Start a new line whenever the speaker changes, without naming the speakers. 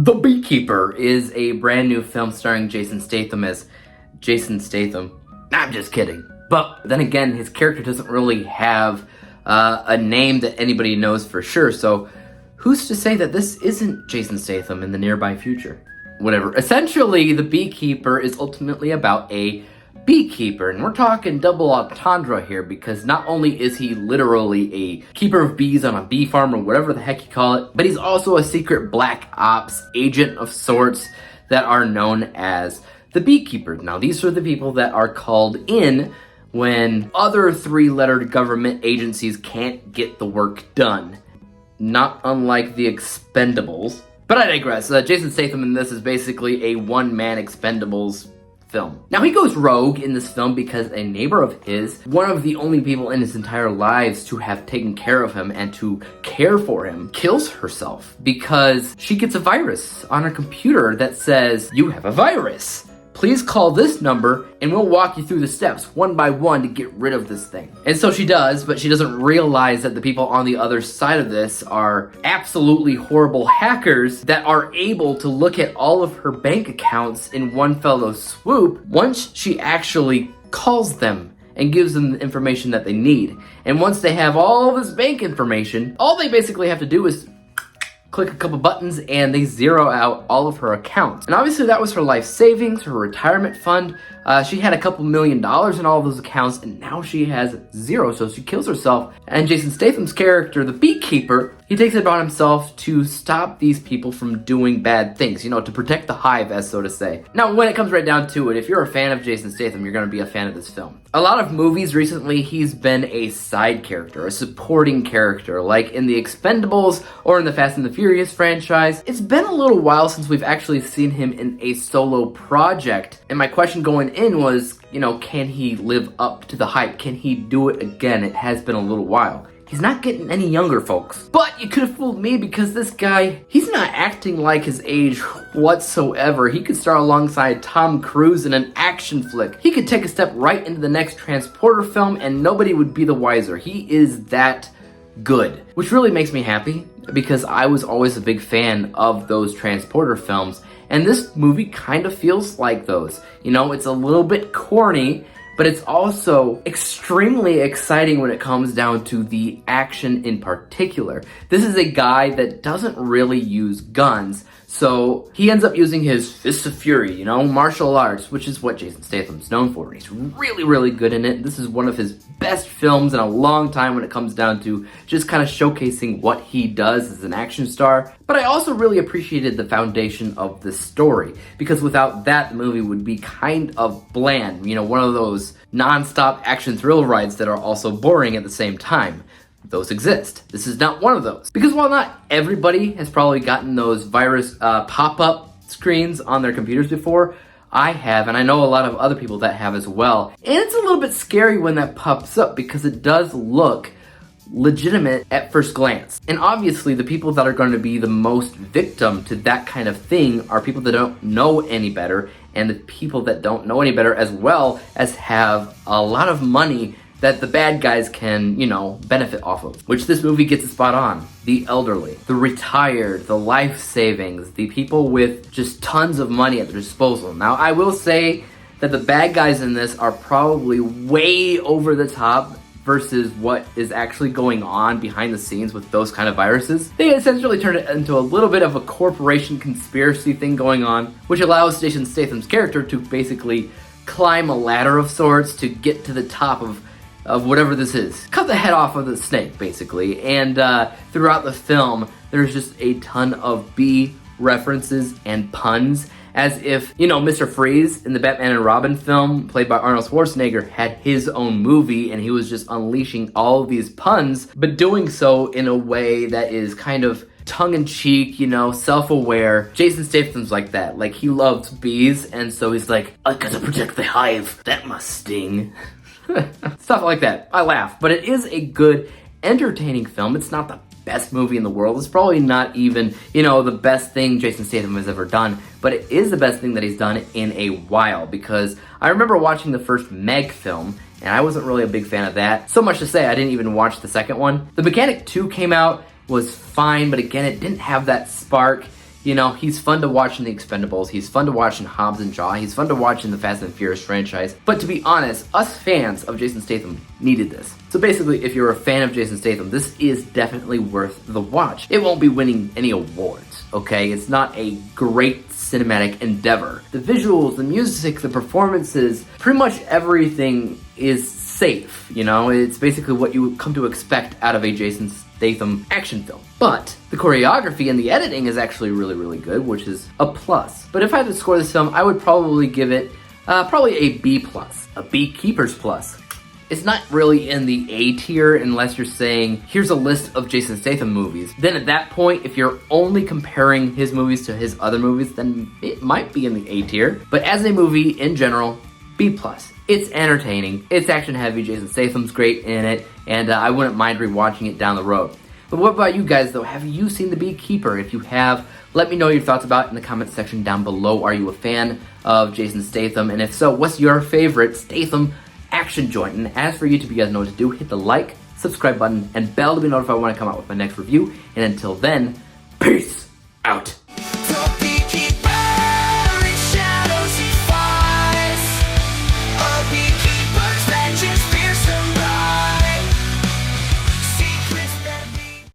The Beekeeper is a brand new film starring Jason Statham as Jason Statham. I'm just kidding. But then again, his character doesn't really have a name that anybody knows for sure, so who's to say that this isn't Jason Statham in the nearby future? Whatever. Essentially, The Beekeeper is ultimately about a beekeeper, and we're talking double entendre here, because not only is he literally a keeper of bees on a bee farm or whatever the heck you call it, but he's also a secret black ops agent of sorts that are known as the Beekeepers. Now, these are the people that are called in when other three-lettered government agencies can't get the work done. Not unlike the Expendables. But I digress. Jason Statham in this is basically a one-man Expendables film. Now, he goes rogue in this film because a neighbor of his, one of the only people in his entire lives to have taken care of him and to care for him, kills herself because she gets a virus on her computer that says, "You have a virus. Please call this number and we'll walk you through the steps one by one to get rid of this thing." And so she does, but she doesn't realize that the people on the other side of this are absolutely horrible hackers that are able to look at all of her bank accounts in one fellow swoop once she actually calls them and gives them the information that they need. And once they have all this bank information, all they basically have to do is click a couple buttons and they zero out all of her accounts. And obviously that was her life savings, her retirement fund. She had a couple $1,000,000 in all of those accounts, and now she has zero, so she kills herself. And Jason Statham's character, the Beekeeper, he takes it upon himself to stop these people from doing bad things, you know, to protect the hive, as so to say. Now, when it comes right down to it, if you're a fan of Jason Statham, you're gonna be a fan of this film. A lot of movies recently, he's been a side character, a supporting character, like in the Expendables or in the Fast and the Furious franchise. It's been a little while since we've actually seen him in a solo project, and my question going in was, you know, can he live up to the hype? Can he do it again? It has been a little while. He's not getting any younger, folks. But you could have fooled me, because this guy, he's not acting like his age whatsoever. He could star alongside Tom Cruise in an action flick. He could take a step right into the next Transporter film and nobody would be the wiser. He is that good. Which really makes me happy, because I was always a big fan of those Transporter films. And this movie kind of feels like those. You know, it's a little bit corny, but it's also extremely exciting when it comes down to the action in particular. This is a guy that doesn't really use guns, so he ends up using his Fists of Fury, you know, martial arts, which is what Jason Statham's known for. He's really, really good in it. This is one of his best films in a long time when it comes down to just kind of showcasing what he does as an action star. But I also really appreciated the foundation of the story, because without that, the movie would be kind of bland. You know, one of those non-stop action thrill rides that are also boring at the same time. Those exist. This is not one of those. Because while not everybody has probably gotten those virus pop-up screens on their computers before, I have, and I know a lot of other people that have as well. And it's a little bit scary when that pops up, because it does look legitimate at first glance. And obviously the people that are going to be the most victim to that kind of thing are people that don't know any better, and the people that don't know any better as well as have a lot of money that the bad guys can, you know, benefit off of. Which this movie gets it spot on. The elderly, the retired, the life savings, the people with just tons of money at their disposal. Now, I will say that the bad guys in this are probably way over the top versus what is actually going on behind the scenes with those kind of viruses. They essentially turn it into a little bit of a corporation conspiracy thing going on, which allows Jason Statham's character to basically climb a ladder of sorts to get to the top of whatever this is. Cut the head off of the snake, basically. And throughout the film, there's just a ton of bee references and puns, as if, you know, Mr. Freeze in the Batman and Robin film, played by Arnold Schwarzenegger, had his own movie and he was just unleashing all of these puns, but doing so in a way that is kind of tongue-in-cheek, you know, self-aware. Jason Statham's like that. Like, he loves bees, and so he's like, I gotta protect the hive. That must sting. Stuff like that. I laugh. But it is a good, entertaining film. It's not the best movie in the world. It's probably not even, you know, the best thing Jason Statham has ever done, but it is the best thing that he's done in a while, because I remember watching the first Meg film, and I wasn't really a big fan of that. So much to say, I didn't even watch the second one. The Mechanic 2 came out, was fine, but again, it didn't have that spark. You know, he's fun to watch in The Expendables, he's fun to watch in Hobbs and Shaw, he's fun to watch in the Fast and Furious franchise, but to be honest, us fans of Jason Statham needed this. So basically, if you're a fan of Jason Statham, this is definitely worth the watch. It won't be winning any awards, okay? It's not a great cinematic endeavor. The visuals, the music, the performances, pretty much everything is safe, you know? It's basically what you come to expect out of a Jason Statham action film. But the choreography and the editing is actually really, really good, which is a plus. But if I had to score this film, I would probably give it probably a B+, a Beekeeper's plus. It's not really in the A tier unless you're saying, here's a list of Jason Statham movies. Then at that point, if you're only comparing his movies to his other movies, then it might be in the A tier. But as a movie in general, B+. It's entertaining, it's action heavy, Jason Statham's great in it, and I wouldn't mind rewatching it down the road. But what about you guys though? Have you seen The Beekeeper? If you have, let me know your thoughts about it in the comment section down below. Are you a fan of Jason Statham? And if so, what's your favorite Statham action joint? And as for YouTube, you guys know what to do. Hit the like, subscribe button, and bell to be notified when I come out with my next review. And until then, peace out.